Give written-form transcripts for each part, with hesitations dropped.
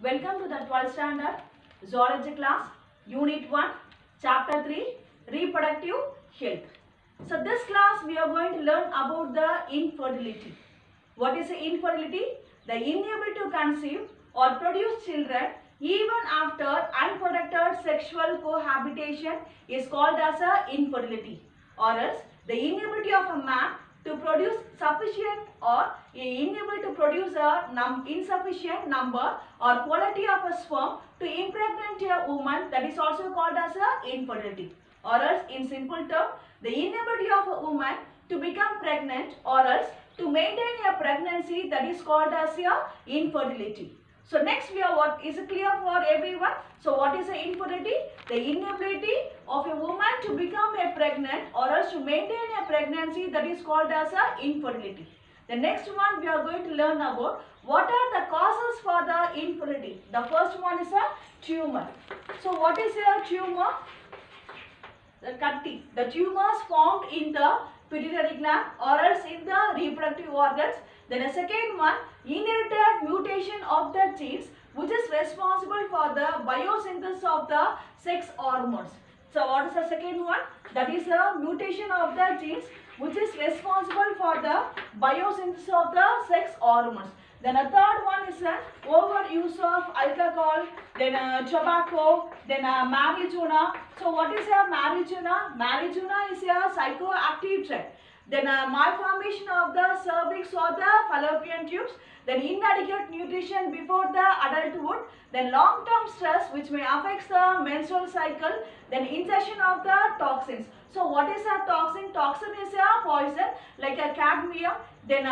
Welcome to the 12th standard zoology class, unit 1, chapter 3, reproductive health. So this class we are going to learn about the infertility. What is infertility? The inability to conceive or produce children even after unprotected sexual cohabitation is called as a infertility, or else the inability of a man to produce sufficient or inability to produce a insufficient number or quality of a sperm to impregnate a woman, that is also called as a infertility. Or else in simple term, the inability of a woman to become pregnant or else to maintain a pregnancy, that is called as a infertility. So next we are what is clear for everyone. So what is the infertility? The inability of a woman to become a pregnant or else to maintain a pregnancy, that is called as a infertility. The next one we are going to learn about what are the causes for the infertility. The first one is a tumor. So what is a tumor? The cutting. The tumors formed in the pituitary gland or else in the reproductive organs. Then a second one, inherited mutation of the genes which is responsible for the biosynthesis of the sex hormones. So what is the second one? That is a mutation of the genes which is responsible for the biosynthesis of the sex hormones. Then a third one is an overuse of alcohol, then tobacco, then marijuana. So what is a marijuana? Marijuana is a psychoactive drug. Then malformation of the cervix or the fallopian tubes, then inadequate nutrition before the adulthood, then long-term stress which may affect the menstrual cycle, then ingestion of the toxins. So what is a toxin? Toxin is a poison like a cadmium, then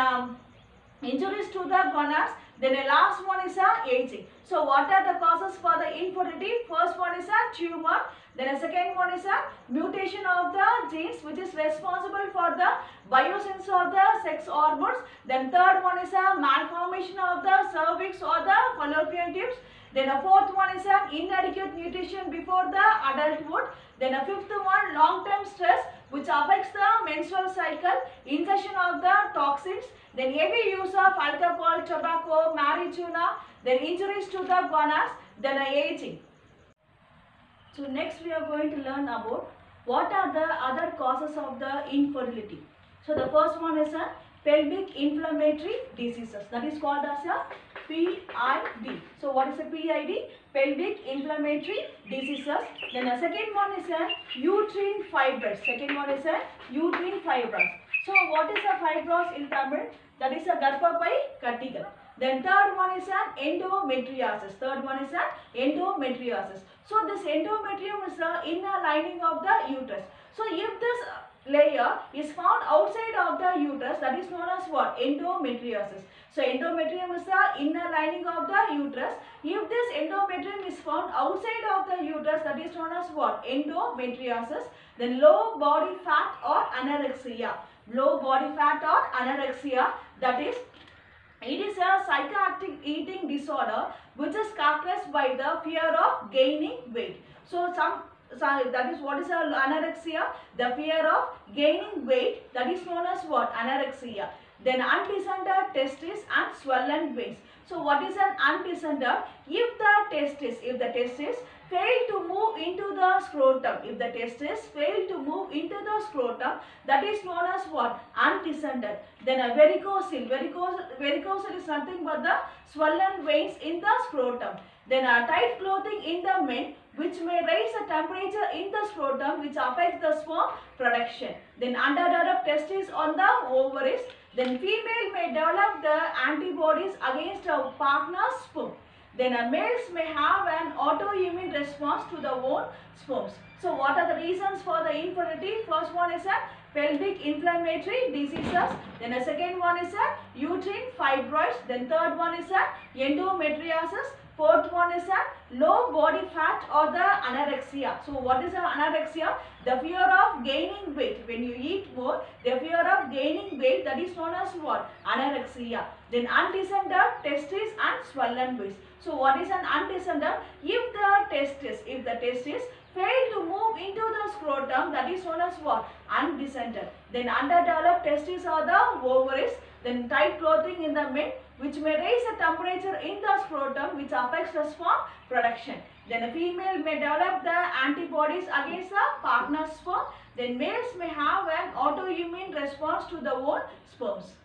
injuries to the gonads, then a last one is a aging. So what are the causes for the infertility? First one is a tumor, then a second one is a mutation of the genes which is responsible for the biosynthesis of the sex hormones, then third one is a malformation of the cervix or the fallopian tubes, then a fourth one is an inadequate nutrition before the adulthood, then a fifth one long-term stress which affects the menstrual cycle, ingestion of the toxins, then heavy use of alcohol, tobacco, marijuana, then injuries to the gonads, then aging. So next we are going to learn about what are the other causes of the infertility. So the first one is a pelvic inflammatory diseases, that is called as a PID. So what is a PID? Pelvic inflammatory diseases. Then the second one is a uterine fibroids. Second one is a uterine fibroids. So what is a fibrosis in Tamil? That is a garbapai kattigal. Then third one is an endometriosis. Third one is an endometriosis. So this endometrium is the inner lining of the uterus. So if this layer is found outside of the uterus, that is known as what? Endometriosis. So endometrium is the inner lining of the uterus. If this endometrium is found outside of the uterus, that is known as what? Endometriosis. Then low body fat or anorexia. Low body fat or anorexia, that is, it is a psychoactive eating disorder which is characterized by the fear of gaining weight. So that is what is anorexia? The fear of gaining weight, that is known as what? Anorexia. Then undescended testes and swollen veins. So what is an undescended? If the testes fail to move into the scrotum, if the testes fail to move into the scrotum, that is known as what? Undescended. Then a varicocele. Varicocele is nothing but the swollen veins in the scrotum. Then a tight clothing in the men which may raise the temperature in the scrotum which affects the sperm production. Then underdeveloped testes on the ovaries. Then female may develop the antibodies against a partner's sperm. Then males may have an autoimmune response to the own sperms. So what are the reasons for the infertility? First one is a pelvic inflammatory diseases. Then a second one is a uterine fibroids. Then third one is a endometriosis. Fourth one is a low body fat or the anorexia. So what is anorexia? The fear of gaining weight. When you eat more, the fear of gaining weight, that is known as what? Anorexia. Then undescended testes and swollen waist. So what is an undescended? If the testis fail to move into the scrotum, that is known as what? Undescended. Then underdeveloped testes are the ovaries. Then tight clothing in the men, which may raise the temperature in the scrotum, which affects the sperm production. Then a female may develop the antibodies against the partner's sperm. Then males may have an autoimmune response to the own sperms.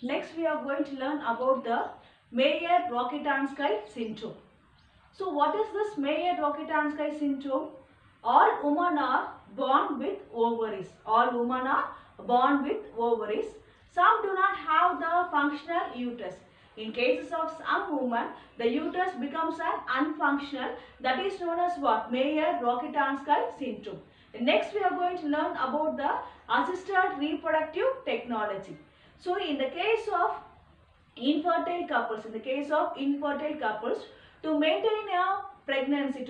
Next, we are going to learn about the Mayer-Rokitansky syndrome. So, what is this Mayer-Rokitansky syndrome? All women are born with ovaries. All women are born with ovaries. Some do not have the functional uterus. In cases of some women, the uterus becomes an unfunctional. That is known as what? Mayer-Rokitansky syndrome. Next, we are going to learn about the assisted reproductive technology. So, in the case of infertile couples, to maintain a pregnancy,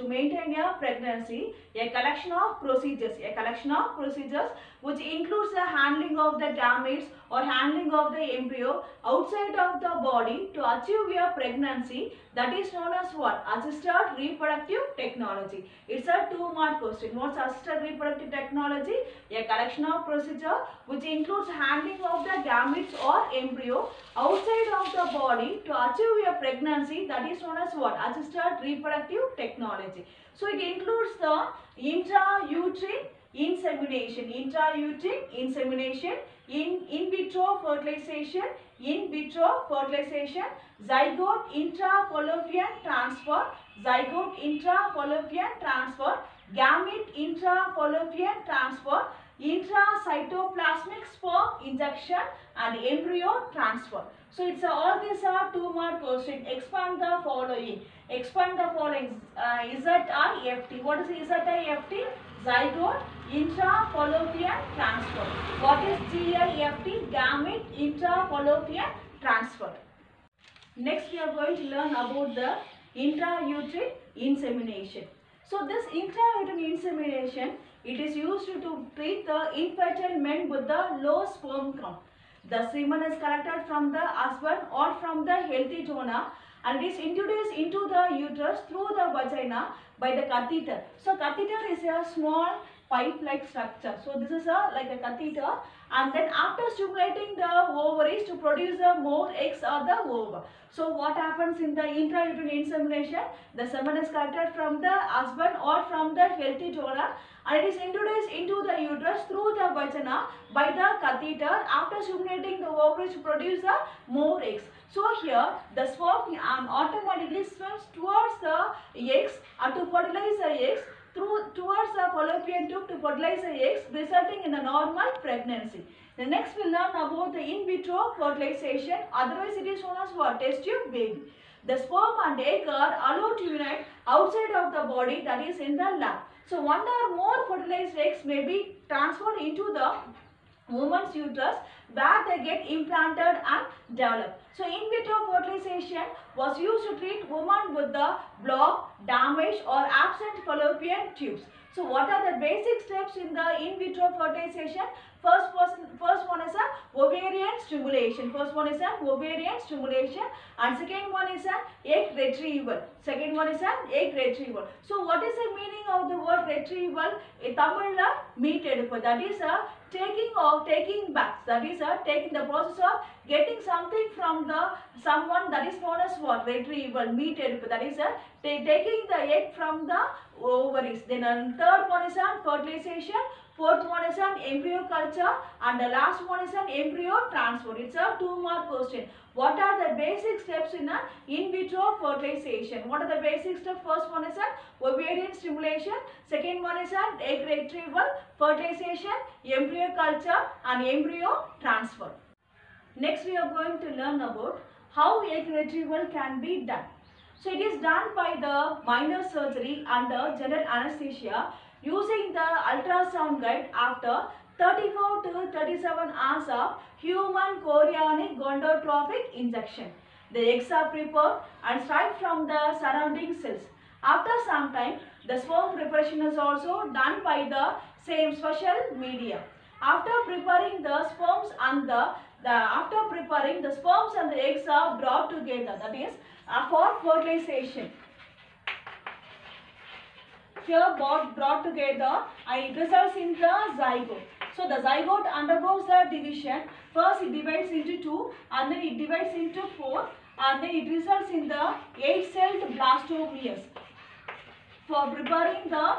a collection of procedures which includes the handling of the gametes or handling of the embryo outside of the body to achieve a pregnancy, that is known as what? Assisted reproductive technology. It's a 2-mark question. What's assisted reproductive technology? A collection of procedure which includes handling of the gametes or embryo outside of the body to achieve a pregnancy, that is known as what? Assisted reproductive technology. So it includes the intrauterine insemination, in vitro fertilization, zygote intrafallopian transfer, gamete intrafallopian transfer, intracytoplasmic sperm injection, and embryo transfer. So it's all these are 2-mark question. Expand the following. ZIFT. What is ZIFT? Zygote intrafallopian transfer. What is GIFT? Gamete intrafallopian transfer. Next, we are going to learn about the intrauterine insemination. So this intrauterine insemination, it is used to treat the infertile men with the low sperm count. The semen is collected from the husband or from the healthy donor and it is introduced into the uterus through the vagina by the catheter. So catheter is a small pipe-like structure. So this is like a catheter, and then after stimulating the ovaries to produce more eggs or the ova. So what happens in the intrauterine insemination? The semen is collected from the husband or from the healthy donor and it is introduced into the uterus through the vagina by the catheter after stimulating the ovaries to produce more eggs. So here the sperm automatically swims towards the eggs and to fertilize the eggs towards the fallopian tube to fertilize the eggs, resulting in a normal pregnancy. The next we learn about the in vitro fertilization, otherwise it is known as what? Test tube baby. The sperm and egg are allowed to unite outside of the body, that is in the lab. So one or more fertilized eggs may be transferred into the woman's uterus where they get implanted and developed. So in vitro fertilization was used to treat women with the blocked, damaged or absent fallopian tubes. So what are the basic steps in the in vitro fertilization? First one is ovarian stimulation. And second one is egg retrieval. So what is the meaning of the word retrieval? Tamil meat eduppu. That is taking back. That is taking the process of getting something from someone, that is known as what? Retrieval, meat eduppu. That is taking the egg from the ovaries. Then third one is fertilization. Fourth one is an embryo culture and the last one is an embryo transfer. It's a 2-mark question. What are the basic steps in in vitro fertilization? What are the basic steps? First one is ovarian stimulation. Second one is egg retrieval, fertilization, embryo culture and embryo transfer. Next we are going to learn about how egg retrieval can be done. So it is done by the minor surgery under general anesthesia using the ultrasound guide after 34 to 37 hours of human chorionic gonadotrophic injection. The eggs are prepared and striped from the surrounding cells. After some time, the sperm preparation is also done by the same special media. After preparing the sperms and the sperms and the eggs are brought together, that is for fertilization. Here brought together and it results in the zygote. So the zygote undergoes the division. First it divides into 2 and then it divides into 4 and then it results in the 8-celled blastomeres. For preparing the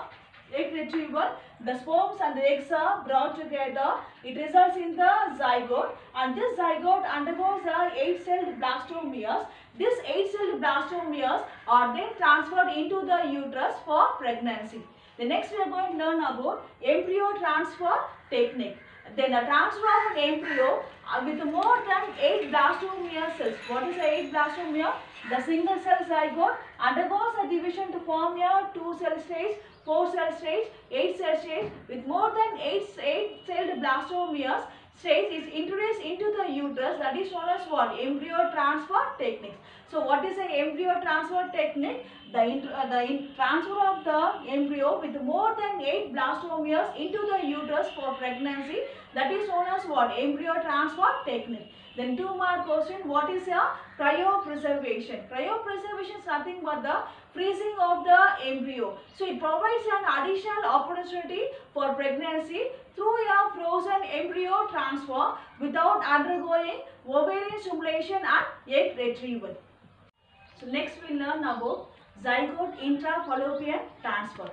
egg retrieval, the sperms and the eggs are brought together. It results in the zygote and this zygote undergoes the 8-celled blastomeres. These 8-celled blastomeres are then transferred into the uterus for pregnancy. The next we are going to learn about embryo transfer technique. Then the transfer of an embryo with more than 8 blastomere cells. What is the 8 blastomere? The single cell zygote undergoes a division to form a 2-cell stage, 4-cell stage, 8-cell stage. With more than 8-celled blastomeres stage is introduced into the uterus, that is known as what? Embryo transfer technique. So what is an embryo transfer technique? The transfer of the embryo with more than 8 blastomeres into the uterus for pregnancy, that is known as what? Embryo transfer technique. Then 2 mark question, what is a cryopreservation? Cryopreservation is nothing but the freezing of the embryo. So it provides an additional opportunity for pregnancy through a frozen embryo transfer without undergoing ovarian stimulation and egg retrieval. So next we learn about zygote intrafallopian transfer.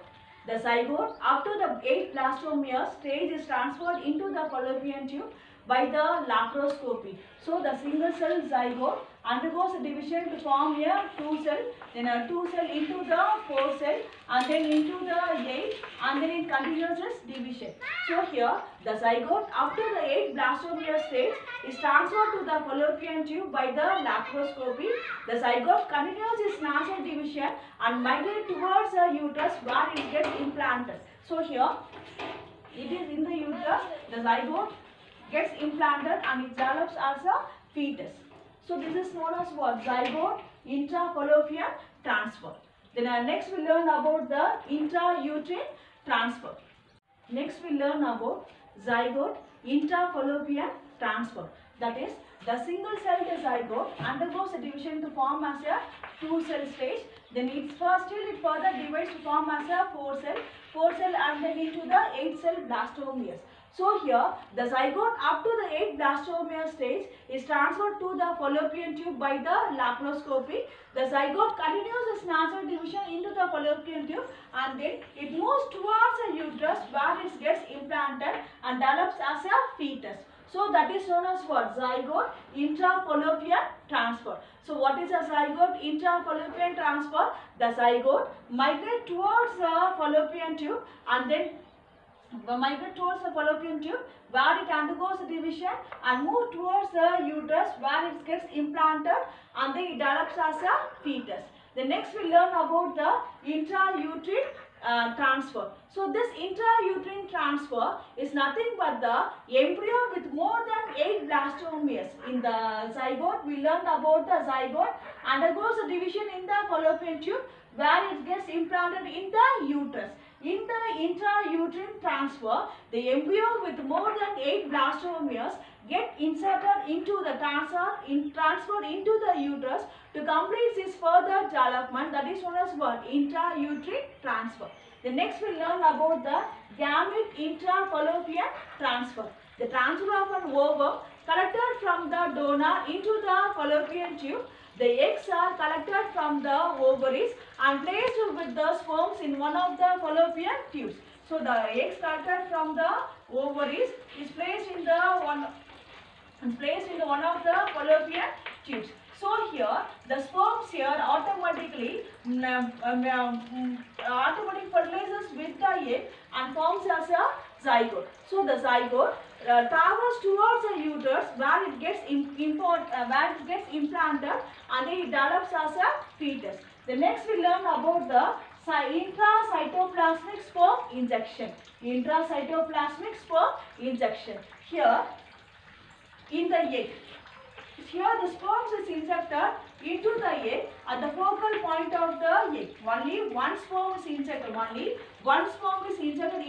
The zygote after the 8 blastomere stage is transferred into the fallopian tube by the laparoscopy. So the single cell zygote undergoes a division to form a 2-cell, then a 2-cell into the 4-cell and then into the 8 and then it continues its division. So here the zygote after the 8 blastomere stage is transferred to the fallopian tube by the laparoscopy. The zygote continues its natural division and migrates towards the uterus where it gets implanted. So here it is in the uterus, the zygote gets implanted and it develops as a fetus. So this is known as what? Zygote intrafallopian transfer. Then next we learn about the intrauterine transfer. Next we learn about zygote intrafallopian transfer. That is, the single celled zygote undergoes a division to form as a 2-cell stage. Then it further divides to form as a 4-cell and then into the 8-cell blastomeres. So here the zygote up to the 8 blastomere stage is transferred to the fallopian tube by the laparoscopy. The zygote continues its natural division into the fallopian tube and then it moves towards the uterus where it gets implanted and develops as a fetus. So that is known as what? Zygote intrafallopian transfer. So what is a zygote intrafallopian transfer? The zygote migrates towards the fallopian tube and then migrate towards the fallopian tube where it undergoes a division and move towards the uterus where it gets implanted and then it develops as a fetus. The next we learn about the intrauterine transfer. So this intrauterine transfer is nothing but the embryo with more than 8 blastomeres. In the zygote we learned about the zygote undergoes a division in the fallopian tube where it gets implanted in the uterus. In the intrauterine transfer, the embryo with more than 8 blastomeres get inserted into the transferred into the uterus to complete its further development, that is known as what? Intrauterine transfer. The next we learn about the gamete intrafallopian transfer. The transfer of an ovum collected from the donor into the fallopian tube. The eggs are collected from the ovaries and placed with the sperms in one of the fallopian tubes. So the eggs collected from the ovaries is placed in one of the fallopian tubes. So here the sperms here automatically fertilizes with the egg and forms as a zygote. So the zygote travels towards the uterus where it gets implanted and then it develops as a fetus. The next we learn about the intracytoplasmic sperm injection. Intracytoplasmic sperm injection. Here in the egg Here the sperms is injected into the egg at the focal point of the egg. Only one sperm is injected. Only one sperm is injected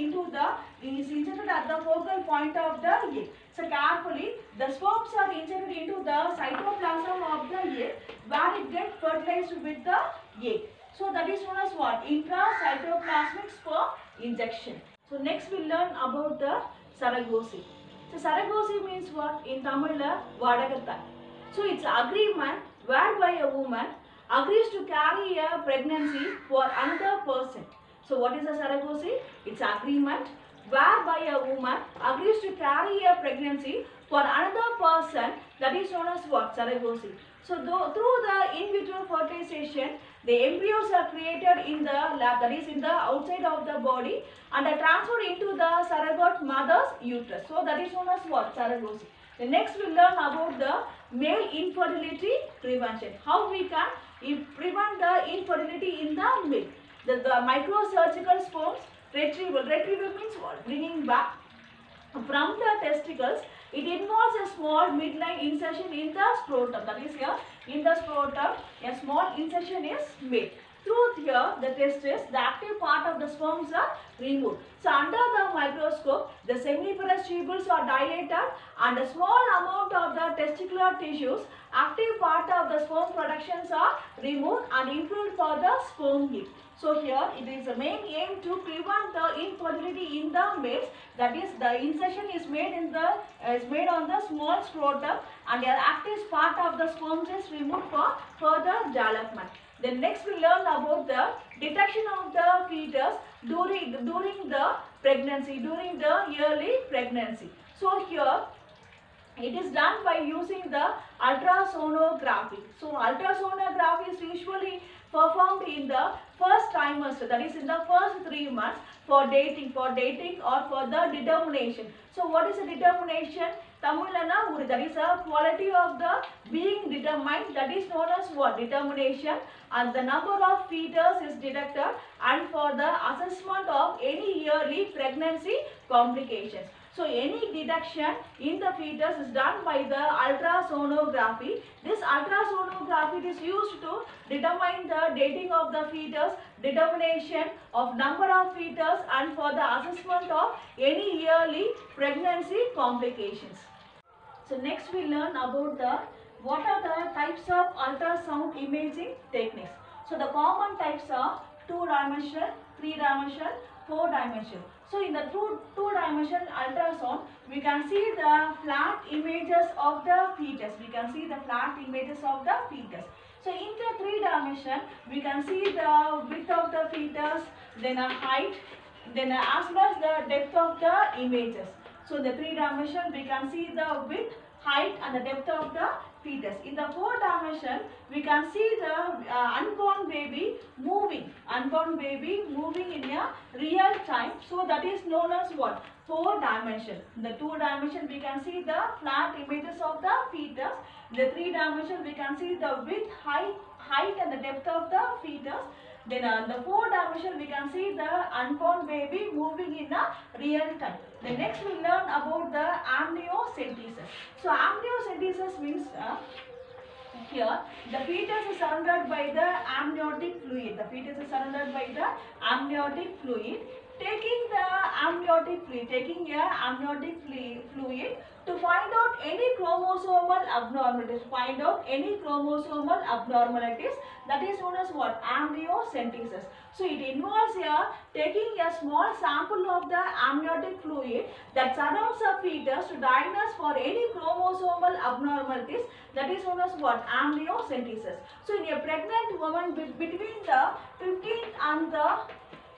at the focal point of the egg. So carefully, the sperms are injected into the cytoplasm of the egg, where it gets fertilized with the egg. So that is known as what? Intracytoplasmic sperm injection. So next we learn about the surrogacy. So surrogacy means what? In Tamil, Vadagathai. So it's agreement whereby a woman agrees to carry a pregnancy for another person. So what is a surrogacy? It's agreement whereby a woman agrees to carry a pregnancy for another person, that is known as what? Surrogacy. So through the in vitro fertilization, the embryos are created in the lab, that is in the outside of the body, and are transferred into the surrogate mother's uterus. So that is known as what? Surrogacy. The next we learn about the male infertility prevention. How we can prevent the infertility in the male. The microsurgical sperms retrieval. Retrieval means what? Bringing back from the testicles. It involves a small midline insertion in the scrotum. That is here in the scrotum, a small insertion is made. Through here, the testes, the active part of the sperms are removed. So under the microscope, the seminiferous tubules are dilated and a small amount of the testicular tissues, active part of the sperm productions are removed and improved for the sperm heat. So here it is the main aim to prevent the infertility in the males. That is, the insertion is made on the small scrotum and the active part of the sperms is removed for further development. Then next we learn about the detection of the fetus during the pregnancy, during the early pregnancy. So here it is done by using the ultrasonography. So ultrasonography is usually performed in the first trimester, that is in the first 3 months, for dating or for the determination. So what is a determination? Tamilana, that is a quality of the being determined, that is known as what? Determination, and the number of fetus is detected, and for the assessment of any early pregnancy complications. So any detection in the fetus is done by the ultrasonography. This ultrasonography is used to determine the dating of the fetus, determination of number of fetus, and for the assessment of any early pregnancy complications. So next we learn about what are the types of ultrasound imaging techniques. So the common types are 2-dimensional, 3-dimensional, 4-dimensional. So in the two-dimensional ultrasound, we can see the flat images of the fetus. So in the 3-dimension, we can see the width of the fetus, then a height, then as well as the depth of the images. So in the 3-dimension, we can see the width, height and the depth of the fetus. In the 4-dimension, we can see the unborn baby moving in a real time. So that is known as what? 4-dimension. In the 2-dimension, we can see the flat images of the fetus. In the 3-dimension, we can see the width, height and the depth of the fetus. Then in the 4-dimension, we can see the unborn baby moving in a real time. Then next we learn about the amniocentesis. So amniocentesis means here the fetus is surrounded by the amniotic fluid. Taking a amniotic fluid to find out any chromosomal abnormalities. That is known as what? Amniocentesis. So it involves here taking a small sample of the amniotic fluid that surrounds a fetus to diagnose for any chromosomal abnormalities. That is known as what? Amniocentesis. So in a pregnant woman between the 15th and the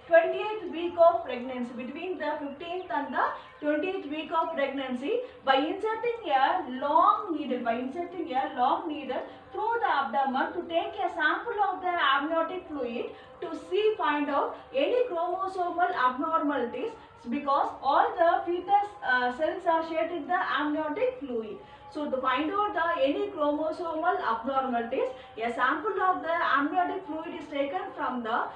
28th week of pregnancy, between the 15th and the 20th week of pregnancy, by inserting a long needle through the abdomen to take a sample of the amniotic fluid to find out any chromosomal abnormalities, because all the fetus cells are shared in the amniotic fluid. So to find out any chromosomal abnormalities, a sample of the amniotic fluid is taken from the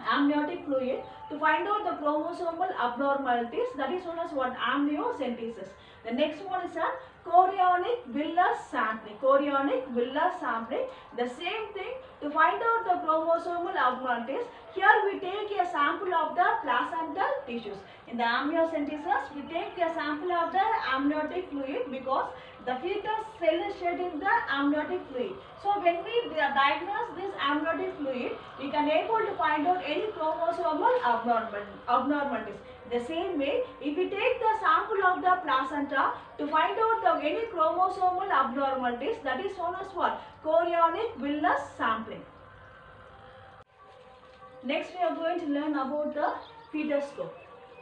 amniotic fluid to find out the chromosomal abnormalities, that is known as what, amniocentesis. The next one is a chorionic villus sampling. Chorionic villus sampling, the same thing, to find out the chromosomal abnormalities. Here we take a sample of the placental tissues. In the amniocentesis, we take a sample of the amniotic fluid because the fetus cell is shed in the amniotic fluid. So when we diagnose this amniotic fluid, we can able to find out any chromosomal abnormalities. The same way, if we take the sample of the placenta to find out any chromosomal abnormalities, that is known as what? Chorionic villus sampling. Next we are going to learn about the fetoscope.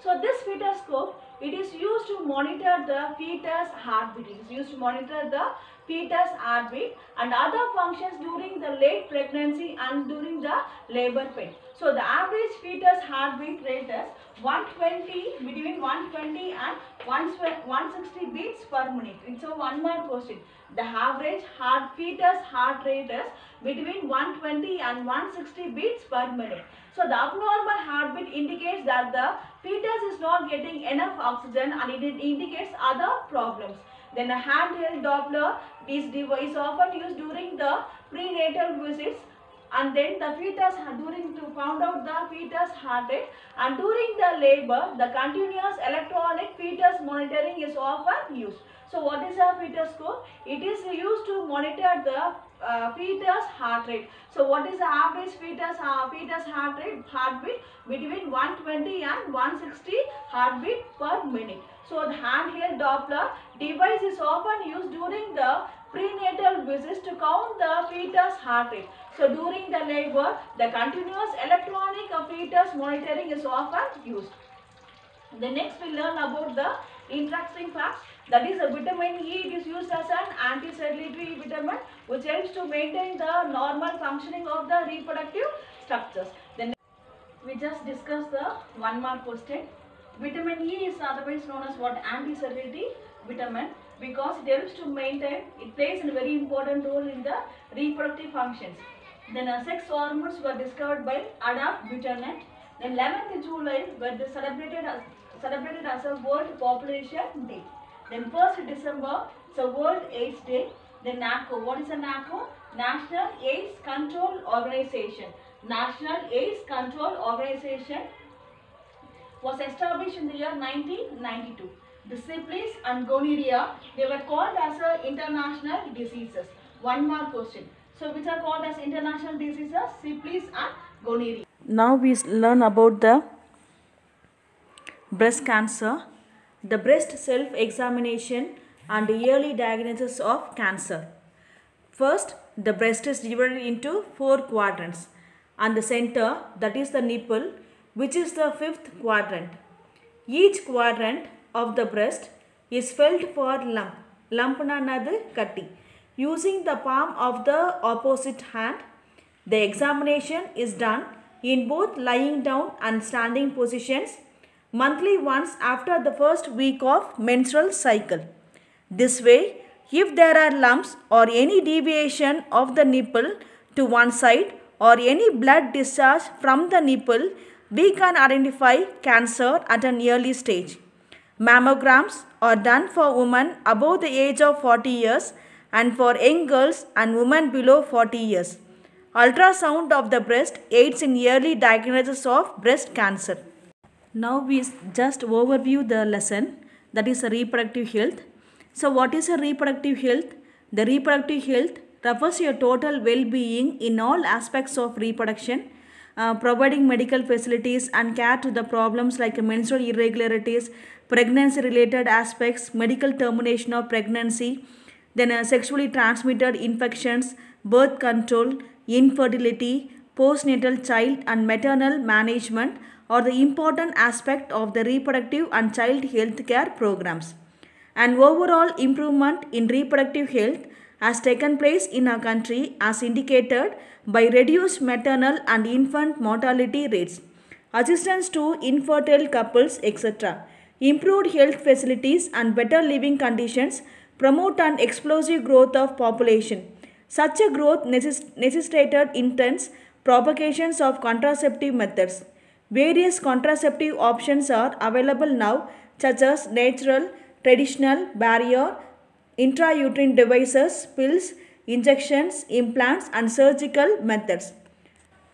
So this fetoscope, it is used to monitor the fetus heartbeat. It is used to monitor the fetus heartbeat and other functions during the late pregnancy and during the labor pain. So the average fetus heartbeat rate is 120, between 120 and 160 beats per minute. It's a 1 mark question. The average fetus heart rate is between 120 and 160 beats per minute. So the abnormal heartbeat indicates that the fetus is not getting enough oxygen and it indicates other problems. Then a handheld Doppler is often used during the prenatal visits, and then the fetus during to found out the fetus heart rate, and during the labor the continuous electronic fetus monitoring is often used. So what is a fetoscope? It is used to monitor the fetus heart rate. So what is the average fetus heart rate? Heartbeat between 120 and 160 heartbeat per minute. So the handheld Doppler device is often used during the prenatal visits to count the fetus heart rate. So during the labor, the continuous electronic fetus monitoring is often used. The next we learn about the interesting facts. That is, a vitamin E, it is used as an anti-cellulatory vitamin which helps to maintain the normal functioning of the reproductive structures. Then we just discussed the 1 mark question. Vitamin E is otherwise known as what? Anti-cellulatory vitamin, because it helps to maintain, it plays a very important role in the reproductive functions. Then sex hormones were discovered by Ada Buchanan. Then 11th July were celebrated as a World Population Day. Then 1st December, it's a World AIDS Day. Then NACO, what is a NACO? National AIDS Control Organization. National AIDS Control Organization was established in the year 1992. The syphilis and gonorrhea, they were called as international diseases. 1 mark question. So which are called as international diseases? Syphilis and gonorrhea. Now we learn about the breast cancer, the breast self-examination and the early diagnosis of cancer. First, the breast is divided into 4 quadrants, and the center, that is the nipple, which is the 5th quadrant. Each quadrant of the breast is felt for lump. Lump nanadu katti. Using the palm of the opposite hand, the examination is done in both lying down and standing positions monthly once after the first week of menstrual cycle. This way, if there are lumps or any deviation of the nipple to one side or any blood discharge from the nipple, we can identify cancer at an early stage. Mammograms are done for women above the age of 40 years and for young girls and women below 40 years. Ultrasound of the breast aids in early diagnosis of breast cancer. Now we just overview the lesson, that is reproductive health. So what is a reproductive health? The reproductive health refers to your total well-being in all aspects of reproduction, providing medical facilities and care to the problems like menstrual irregularities, pregnancy-related aspects, medical termination of pregnancy, then sexually transmitted infections, birth control, infertility, postnatal child and maternal management are the important aspect of the reproductive and child health care programs. An overall improvement in reproductive health has taken place in our country as indicated by reduced maternal and infant mortality rates, assistance to infertile couples, etc. Improved health facilities and better living conditions promote an explosive growth of population. Such a growth necessitated intense propagations of contraceptive methods. Various contraceptive options are available now, such as natural, traditional, barrier, intrauterine devices, pills, injections, implants, and surgical methods.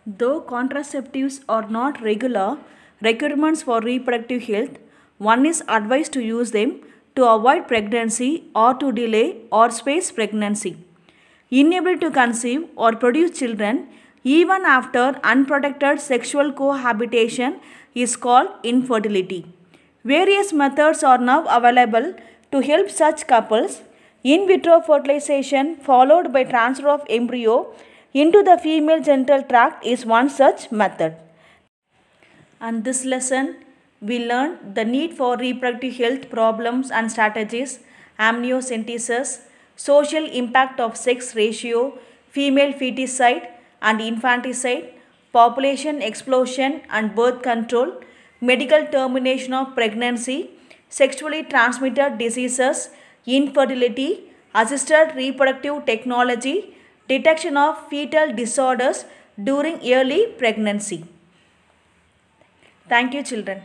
Though contraceptives are not regular requirements for reproductive health, one is advised to use them to avoid pregnancy or to delay or space pregnancy. Inability to conceive or produce children even after unprotected sexual cohabitation is called infertility. Various methods are now available to help such couples. In vitro fertilization followed by transfer of embryo into the female genital tract is one such method. And this lesson we learned the need for reproductive health problems and strategies, amniocentesis, social impact of sex ratio, female feticide and infanticide, population explosion and birth control, medical termination of pregnancy, sexually transmitted diseases, infertility, assisted reproductive technology, detection of fetal disorders during early pregnancy. Thank you, children.